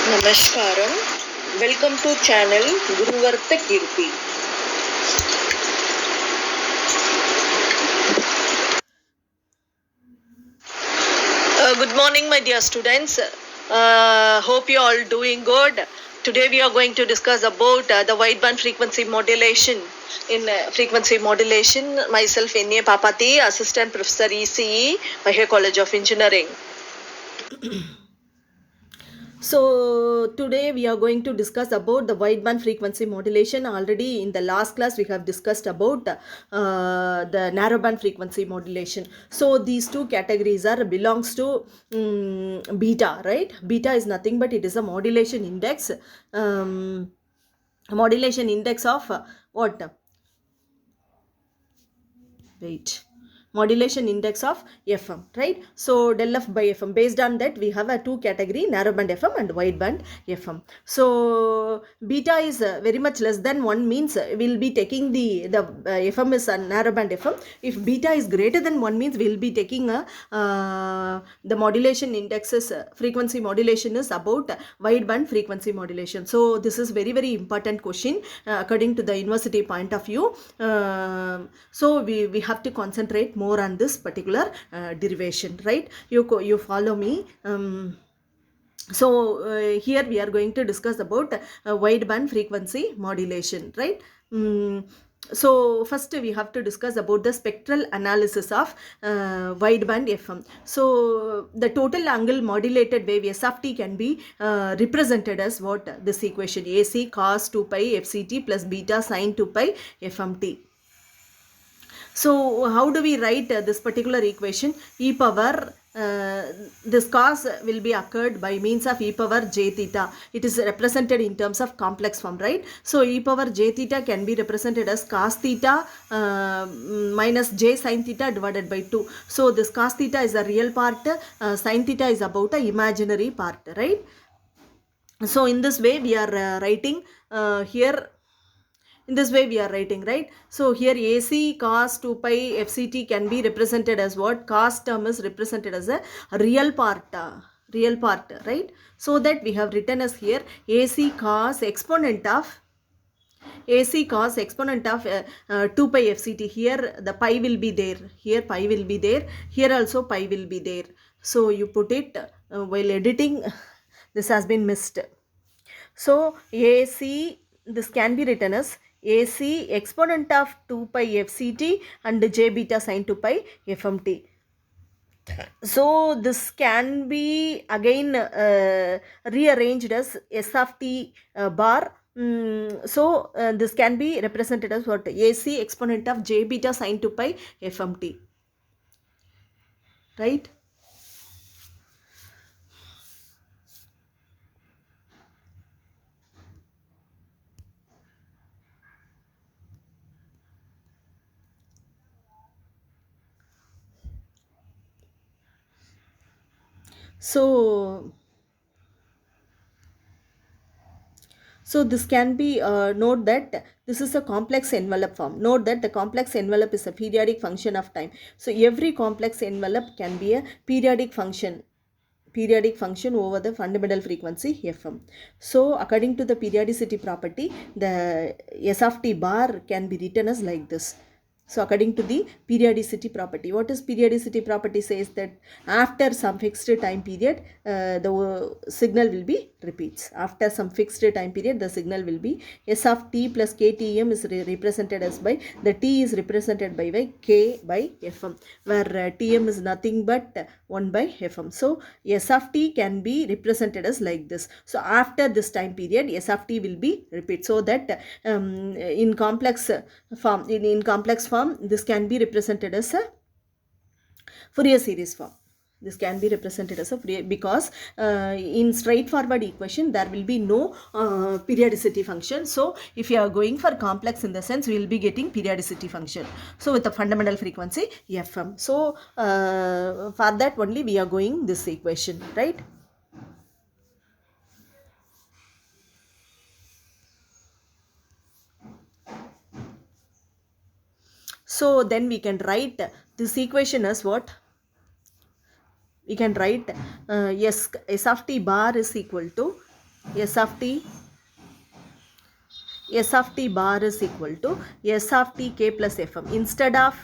Namaskaram. Welcome to channel Guruvartha Kirti. Good morning, my dear students. Hope you all doing good. Today we are going to discuss about the wideband frequency modulation. In frequency modulation, myself N.A. Papati, Assistant Professor ECE, Mahia College of Engineering. So today we are going to discuss about the wideband frequency modulation. Already in the last class we have discussed about the narrowband frequency modulation. So these two categories are belongs to beta, right? Beta is nothing but it is a modulation index. Modulation index of what? Wait. Modulation index of FM, right? So del F by FM, based on that we have a two category, narrowband FM and wideband FM. So beta is very much less than 1 means we'll be taking the FM is a narrowband FM. If beta is greater than 1 means we'll be taking the modulation indexes, frequency modulation is about wideband frequency modulation. So this is very important question according to the university point of view. So we have to concentrate more on this particular derivation, right? You follow me. So here we are going to discuss about wideband frequency modulation, right? So first we have to discuss about the spectral analysis of wideband FM. So the total angle modulated wave S of t can be represented as what? This equation, AC cos 2 pi FCT plus beta sin 2 pi FMT. So how do we write this particular equation? E power, this cos will be occurred by means of e power j theta. It is represented in terms of complex form, right? So e power j theta can be represented as cos theta minus j sin theta divided by 2. So this cos theta is a real part, sin theta is about the imaginary part, right? So in this way we are writing here. In this way we are writing, right? So here AC cos 2 pi FCT can be represented as what? Cos term is represented as a real part, right? So that we have written as here AC cos exponent of 2 pi FCT. Here the pi will be there, here pi will be there, here also pi will be there. So you put it while editing, this has been missed. So AC, this can be written as AC exponent of 2 pi FCT and j beta sin 2 pi FMT. So this can be again rearranged as S of t bar. So this can be represented as what? AC exponent of j beta sin 2 pi FMT, right? So this can be, note that this is a complex envelope form. Note that the complex envelope is a periodic function of time. So every complex envelope can be a periodic function over the fundamental frequency FM. So according to the periodicity property, the S of t bar can be written as like this. So according to the periodicity property, what is periodicity property? Says that after some fixed time period, the signal will be repeats. After some fixed time period, the signal will be S of t plus KTM is represented as by, the t is represented by K by FM, where Tm is nothing but 1 by FM. So S of t can be represented as like this. So after this time period, S of t will be repeat. So that in complex form, this can be represented as a Fourier series form. This can be represented as a Fourier, because in straightforward equation there will be no periodicity function. So if you are going for complex, in the sense we will be getting periodicity function. So with the fundamental frequency FM. So for that only we are going this equation, right? So then we can write this equation as what? We can write S of t bar is equal to S of t, S of t bar is equal to S of t k plus fm. Instead of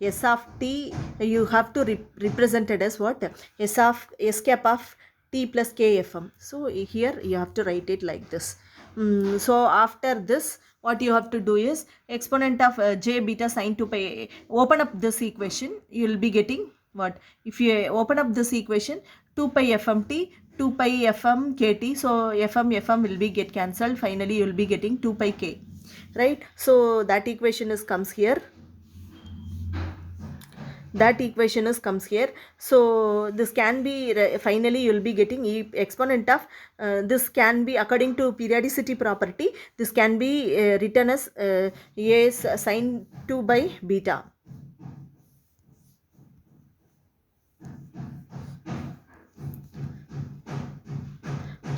S of t, you have to represent it as what? S cap of t plus k fm. So here you have to write it like this. So after this, what you have to do is exponent of j beta sine 2 pi. Open up this equation, you will be getting what? If you open up this equation, 2 pi fmt, 2 pi fm kt, so fm will be get cancelled. Finally you will be getting 2 pi k, right? So that equation is comes here, comes here. So this can be finally you will be getting exponent of this can be, according to periodicity property, this can be written as a sine 2 by beta.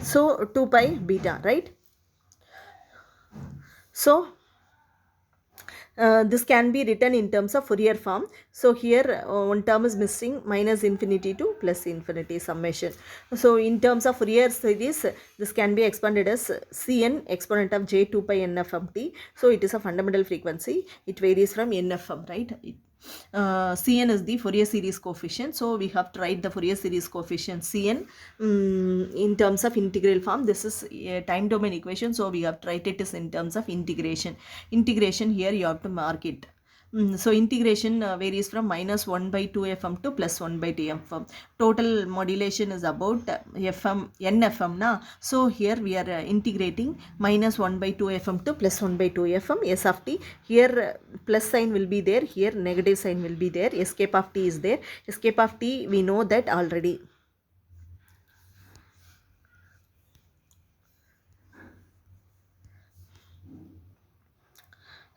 So 2 pi beta, right? So this can be written in terms of Fourier form. So here one term is missing, minus infinity to plus infinity summation. So in terms of Fourier series, this can be expanded as Cn exponent of j 2 pi nfmt. So it is a fundamental frequency. It varies from nfm, right? Cn is the Fourier series coefficient. So we have to write the Fourier series coefficient Cn in terms of integral form. This is a time domain equation. So we have to write it as in terms of integration. Integration here you have to mark it. So integration varies from minus 1 by 2 fm to plus 1 by 2 fm. Total modulation is about fm, nfm na. So here we are integrating minus 1 by 2 fm to plus 1 by 2 fm s of t. Here plus sign will be there, here negative sign will be there, escape of t is there. Escape of t we know that already.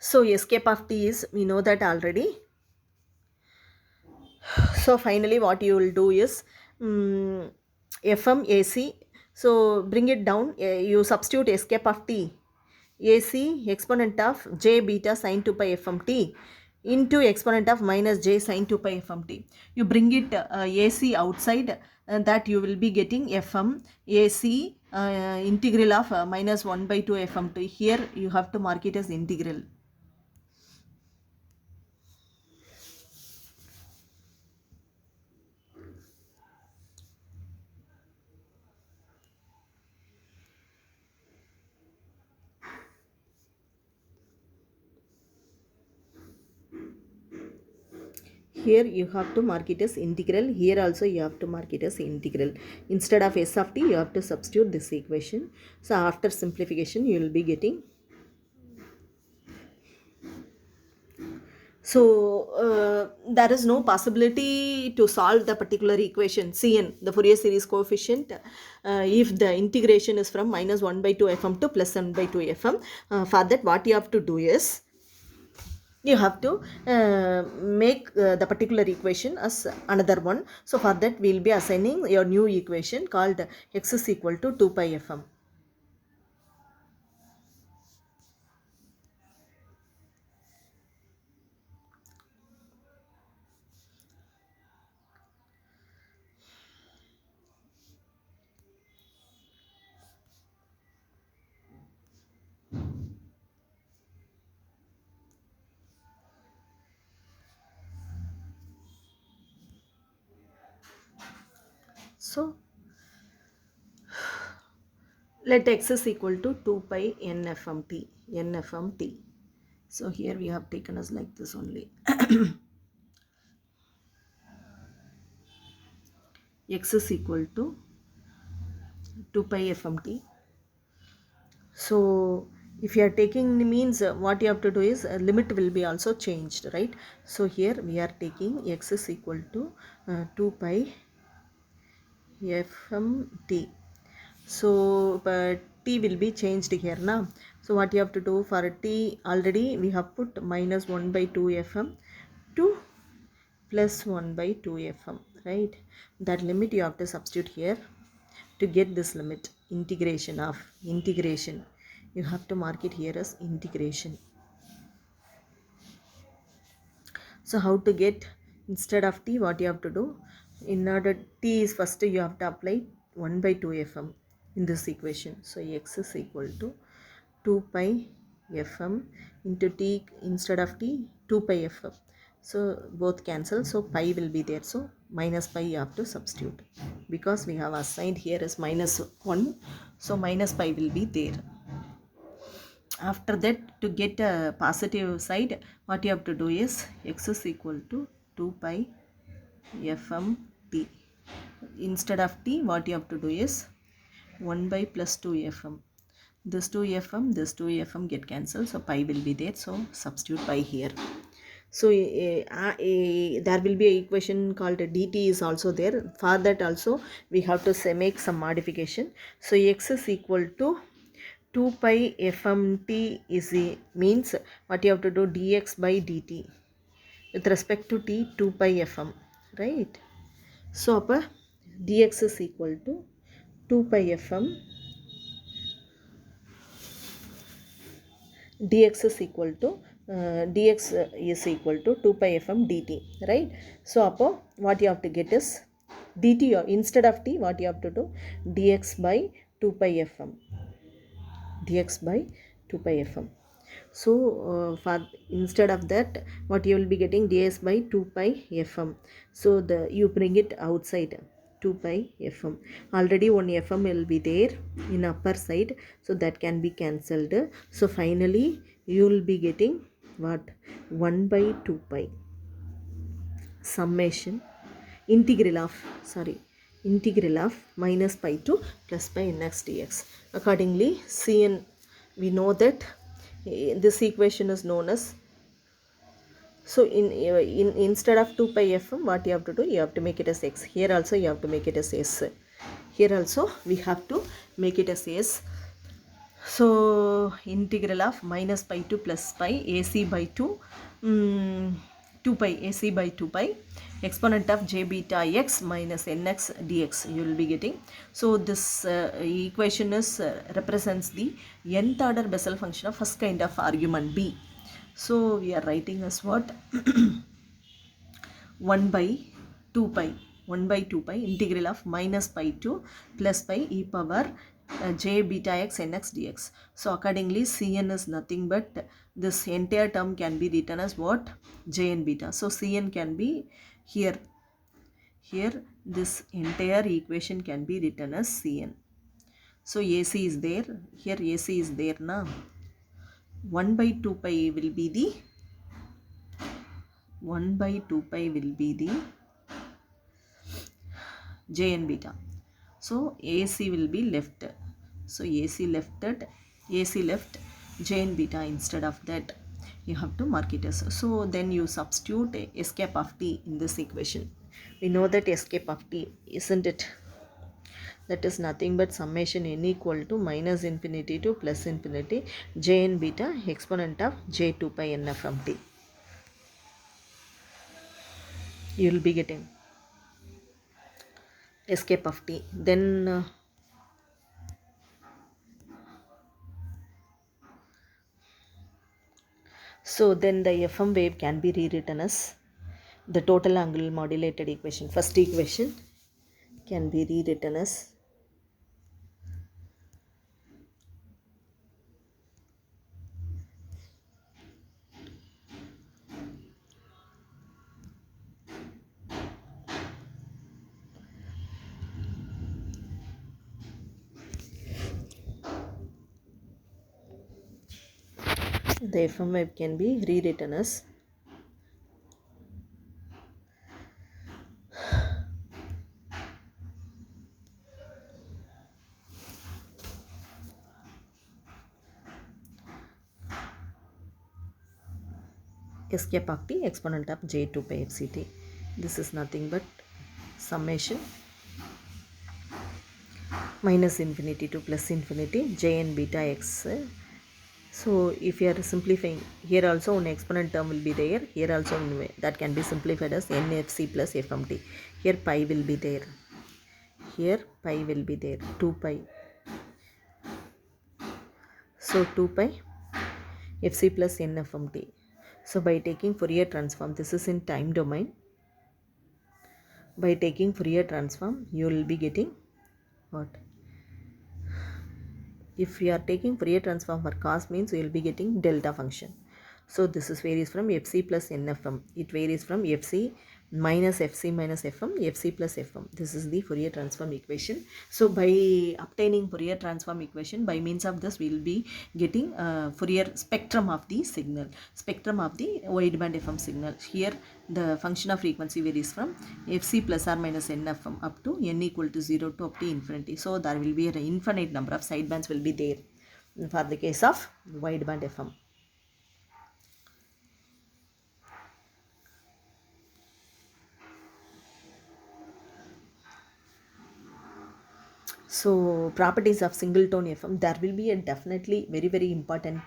So escape of t is, we know that already. So finally what you will do is fm ac, so bring it down, you substitute escape of t ac exponent of j beta sine 2 pi fmt into exponent of minus j sine 2 pi fmt. You bring it ac outside, that you will be getting fm ac integral of minus 1 by 2 fmt. Here you have to mark it as integral. Here you have to mark it as integral. Here also you have to mark it as integral. Instead of s of t, you have to substitute this equation. So after simplification, you will be getting. So there is no possibility to solve the particular equation Cn, the Fourier series coefficient, if the integration is from minus 1 by 2 fm to plus 1 by 2 fm. For that, what you have to do is, you have to make the particular equation as another one. So for that we will be assigning your new equation called x is equal to 2 pi fm. So let x is equal to 2 pi nfmt. So here we have taken as like this only. X is equal to 2 pi fmt. So if you are taking means, what you have to do is limit will be also changed, right? So here we are taking x is equal to 2 pi fmt. So t will be changed here now. So what you have to do for t, already we have put minus 1 by 2 fm to plus 1 by 2 fm, right? That limit you have to substitute here. To get this limit, integration of integration, you have to mark it here as integration. So how to get, instead of t, what you have to do, in order t is first you have to apply 1 by 2 fm. in this equation. So x is equal to 2 pi fm into t, instead of t 2 pi fm. So both cancel, so pi will be there, so minus pi you have to substitute because we have assigned here as minus 1, so minus pi will be there. After that, to get a positive side, what you have to do is x is equal to 2 pi fm t. Instead of t, what you have to do is 1 by plus 2 fm. This 2 fm, this 2 fm get cancelled, so pi will be there, so substitute pi here. So there will be an equation called dt is also there. For that also we have to say make some modification. So x is equal to 2 pi fmt is means what you have to do, dx by dt with respect to t 2 pi fm, right? So dx is equal to 2 pi fm, dx is equal to dx is equal to 2 pi fm dt, right? So what you have to get is dt, or instead of t what you have to do, dx by 2 pi fm, dx by 2 pi fm. So for instead of that, what you will be getting, ds by 2 pi fm. So you bring it outside, 2 pi fm. Already one fm will be there in upper side, so that can be cancelled. So finally you will be getting what, 1 by 2 pi summation integral of minus pi to plus pi nx dx. Accordingly, cn, we know that this equation is known as, so in instead of 2 pi fm, what you have to do, you have to make it as x. Here also you have to make it as s. Here also we have to make it as s. So integral of minus pi to plus pi ac by 2, 2 pi ac by 2 pi exponent of j beta x minus nx dx you will be getting. So this equation is represents the nth order Bessel function of first kind of argument b. So we are writing as what 1 by 2 pi, 1 by 2 pi integral of minus pi to plus pi e power j beta x nx dx. So accordingly cn is nothing but this entire term can be written as what, j and beta. So cn can be here, this entire equation can be written as cn. So ac is there, here ac is there now. 1 by 2 pi will be the 1 by 2 pi will be the j and beta. So ac will be left, so ac left j and beta. Instead of that you have to mark it as, so then you substitute escape of t in this equation. We know that escape of t, isn't it? That is nothing but summation n equal to minus infinity to plus infinity j and beta exponent of j 2 pi n from t. You will be getting escape of t. Then so then the fm wave can be rewritten as the total angle modulated equation. First equation can be rewritten as the fm wave can be rewritten as escape of t exponent of j 2 pi fct. This is nothing but summation minus infinity to plus infinity j and beta x. So if you are simplifying, here also one exponent term will be there, here also that can be simplified as nfc plus fmt. Here pi will be there, here pi will be there, 2 pi. So 2 pi fc plus nfmt. So by taking Fourier transform, this is in time domain, by taking Fourier transform you will be getting what, If we are taking Fourier transform for cos means we will be getting delta function. So this is varies from fc plus nfm. It varies from fc minus fm, fc plus fm. This is the Fourier transform equation. So by obtaining Fourier transform equation, by means of this we will be getting Fourier spectrum of the signal, spectrum of the wideband FM signal. Here the function of frequency varies from fc plus or minus nfm up to n equal to 0 to up to infinity. So there will be an infinite number of sidebands will be there for the case of wideband FM. So properties of single tone FM, there will be a definitely very important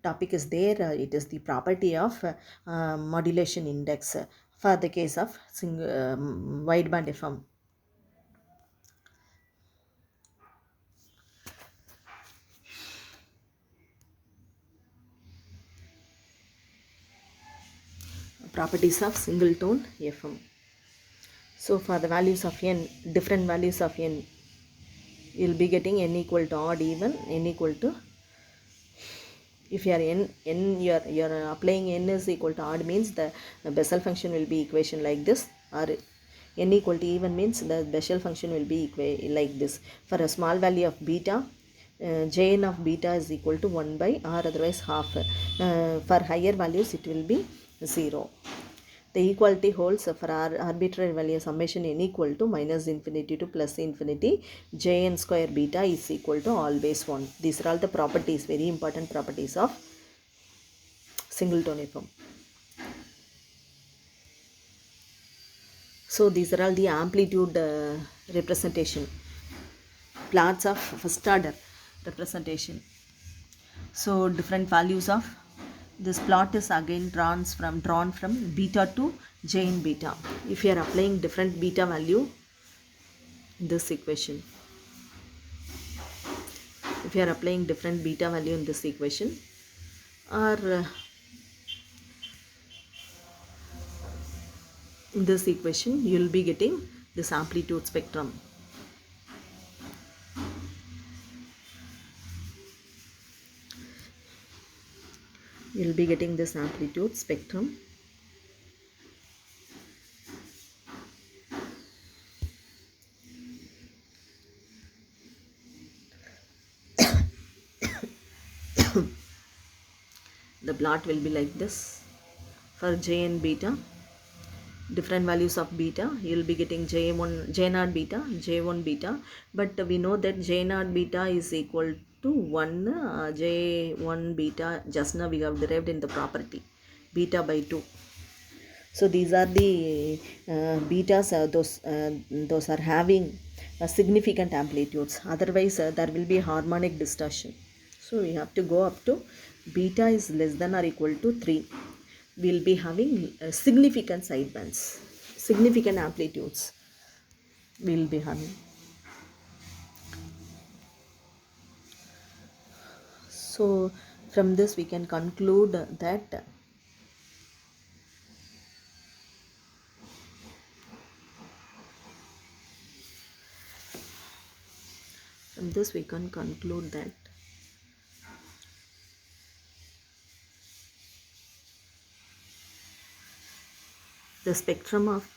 topic is there. It is the property of modulation index for the case of wideband FM. Properties of single tone FM. So for the values of n, different values of n, you will be getting n equal to odd, even, n equal to, if you are you are applying n is equal to odd means the Bessel function will be equation like this, or n equal to even means the Bessel function will be like this. For a small value of beta, Jn of beta is equal to 1 by or otherwise half. For higher values it will be 0. The equality holds for our arbitrary value summation n equal to minus infinity to plus infinity. Jn square beta is equal to always 1. These are all the properties, very important properties of singleton FM. So these are all the amplitude representation, plots of first order representation. So different values of this plot is again drawn from beta to Jn beta. If you are applying different beta value in this equation, if you are applying different beta value in this equation, or in this equation, you will be getting this amplitude spectrum. You will be getting this amplitude spectrum. The plot will be like this. For J and beta, different values of beta, you will be getting J1, J0 beta, J1 beta, but we know that J0 beta is equal to 1 J1 beta. Just now we have derived in the property beta by 2. So these are the betas, those are having significant amplitudes. Otherwise there will be harmonic distortion. So we have to go up to beta is less than or equal to 3. We will be having significant sidebands, significant amplitudes we will be having. So from this we can conclude that the spectrum of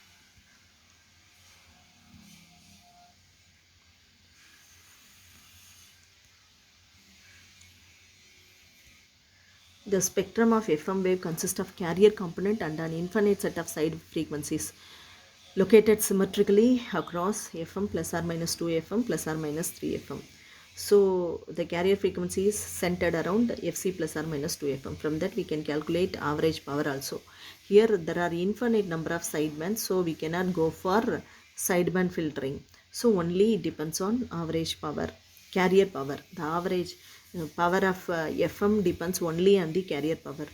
FM wave consists of carrier component and an infinite set of side frequencies located symmetrically across FM plus or minus 2 FM plus or minus 3 FM. So the carrier frequency is centered around Fc plus or minus 2 FM. From that we can calculate average power also. Here there are infinite number of sidebands, so we cannot go for sideband filtering. So only it depends on average power, carrier power. The average power of FM depends only on the carrier power,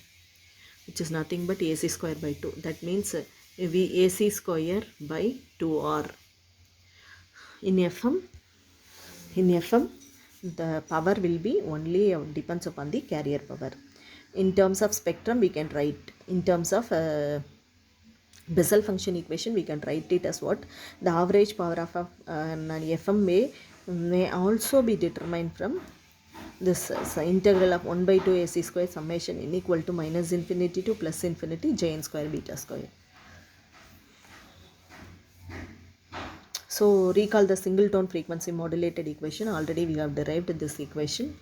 which is nothing but AC square by 2. That means AC square by 2R. In FM, the power will be only depends upon the carrier power. In terms of spectrum, we can write in terms of Bessel function equation, we can write it as what? The average power of an FM may also be determined from this integral of 1 by 2 ac square summation n equal to minus infinity to plus infinity j n square beta square. So recall the singleton frequency modulated equation. Already we have derived this equation.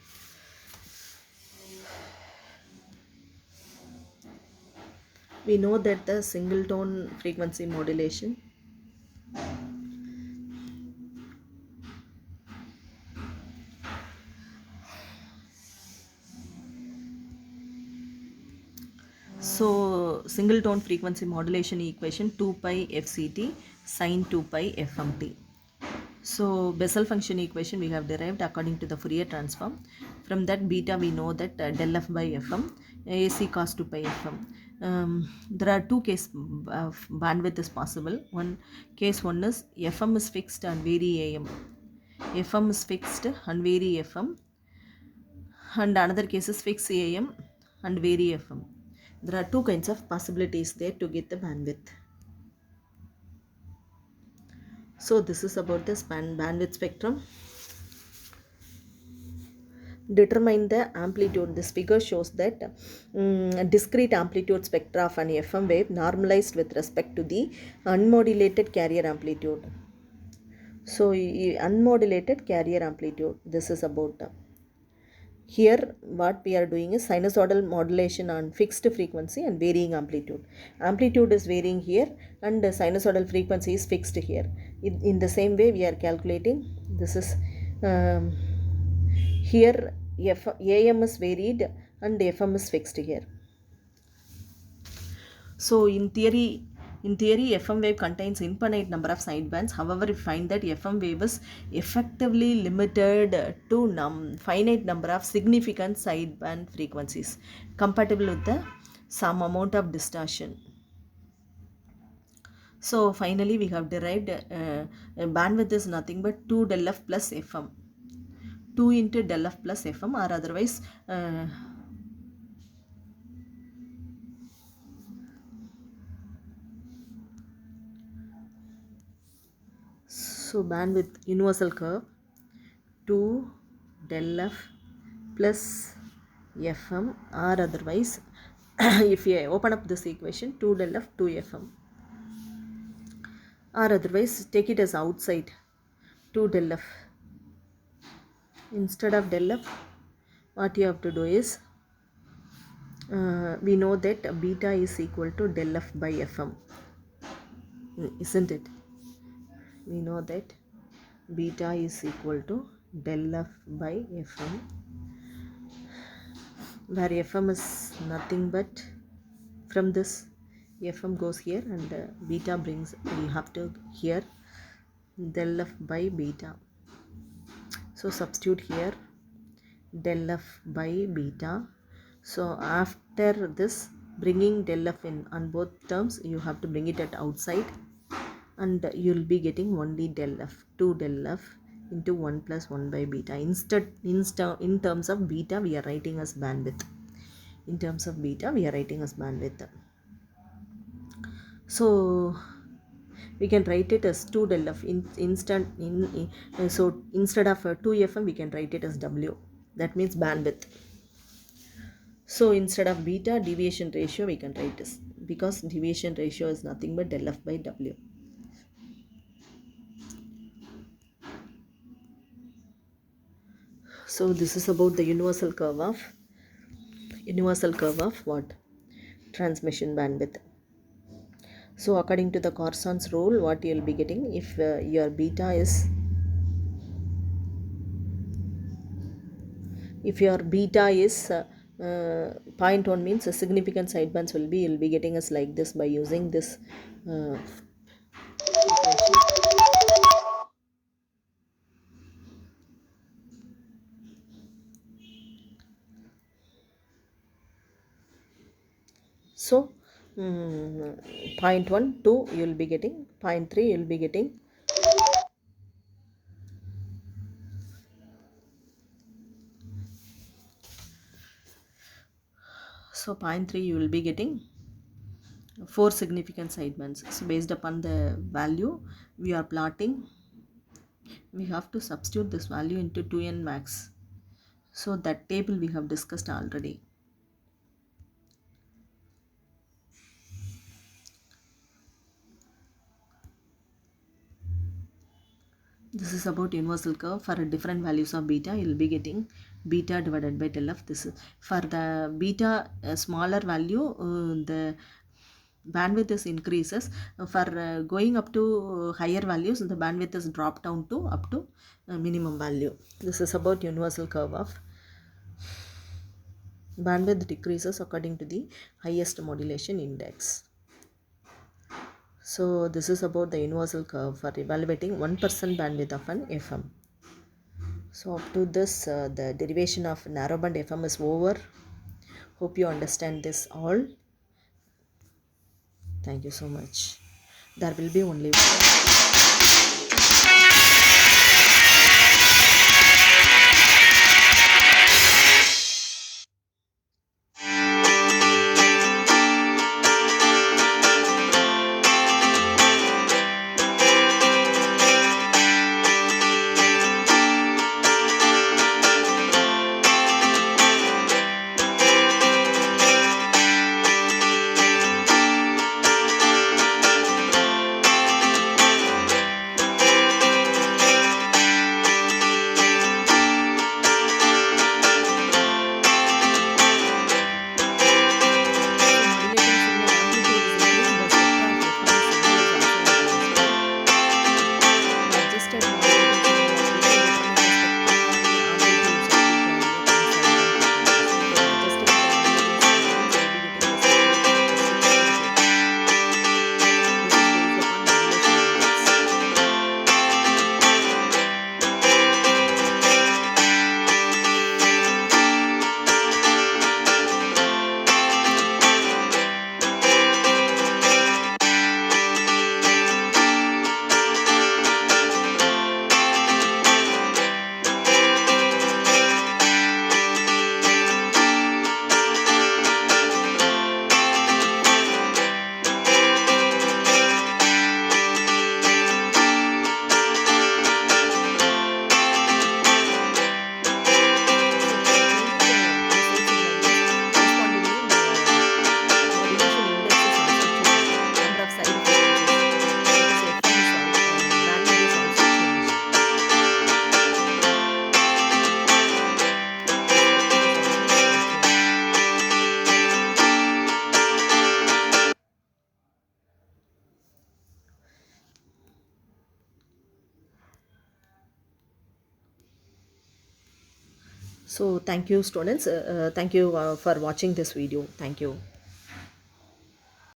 We know that the singleton frequency modulation singleton frequency modulation equation 2 pi fct sine 2 pi fmt. So Bessel function equation we have derived according to the Fourier transform. From that beta we know that del f by fm ac cos 2 pi fm. There are two cases of bandwidth is possible. One is fm is fixed and vary am. fm is fixed and vary fm, and another case is fixed am and vary fm. There are two kinds of possibilities there to get the bandwidth. So this is about the bandwidth spectrum. Determine the amplitude. This figure shows that discrete amplitude spectra of an FM wave normalized with respect to the unmodulated carrier amplitude. So unmodulated carrier amplitude, this is about here what we are doing is sinusoidal modulation on fixed frequency and varying amplitude. Amplitude is varying here and the sinusoidal frequency is fixed here. In the same way we are calculating, this is here AM is varied and FM is fixed here. So in theory FM wave contains infinite number of sidebands. However, we find that FM wave is effectively limited to finite number of significant sideband frequencies compatible with the some amount of distortion. So finally we have derived bandwidth is nothing but 2 del f plus fm. 2 into del f plus fm, or otherwise so bandwidth universal curve 2 del f plus fm, or otherwise if you open up this equation 2 del f 2 fm, or otherwise take it as outside 2 del f. Instead of del f, what you have to do is we know that beta is equal to del f by fm, isn't it? We know that beta is equal to del f by fm, where fm is nothing but, from this fm goes here and beta brings, we have to here del f by beta. So substitute here del f by beta. So after this bringing del f in on both terms, you have to bring it at outside, and you will be getting only del f, 2 del f into 1 plus 1 by beta. Instead, in terms of beta we are writing as bandwidth. In terms of beta we are writing as bandwidth. So we can write it as 2 del f so instead of 2 fm we can write it as w, that means bandwidth. So instead of beta, deviation ratio we can write this, because deviation ratio is nothing but del f by w. So this is about the universal curve of what? Transmission bandwidth. So according to the Corson's rule, what you will be getting, if your beta is, if your beta is 0.1 means a significant sidebands will be, you will be getting us like this by using this so 0.1, 2 you will be getting, 0.3 you will be getting, so 0.3 you will be getting 4 significant sidebands. So based upon the value we are plotting, we have to substitute this value into 2n max. So that table we have discussed already. This is about universal curve. For different values of beta, you will be getting beta divided by del f. This is for the beta smaller value, the bandwidth is increases. For going up to higher values, the bandwidth is dropped down to up to minimum value. This is about universal curve of bandwidth decreases according to the highest modulation index. So this is about the universal curve for evaluating 1% bandwidth of an FM. So up to this, the derivation of narrowband FM is over. Hope you understand this all. Thank you so much. There will be only so thank you students. Thank you for watching this video. Thank you.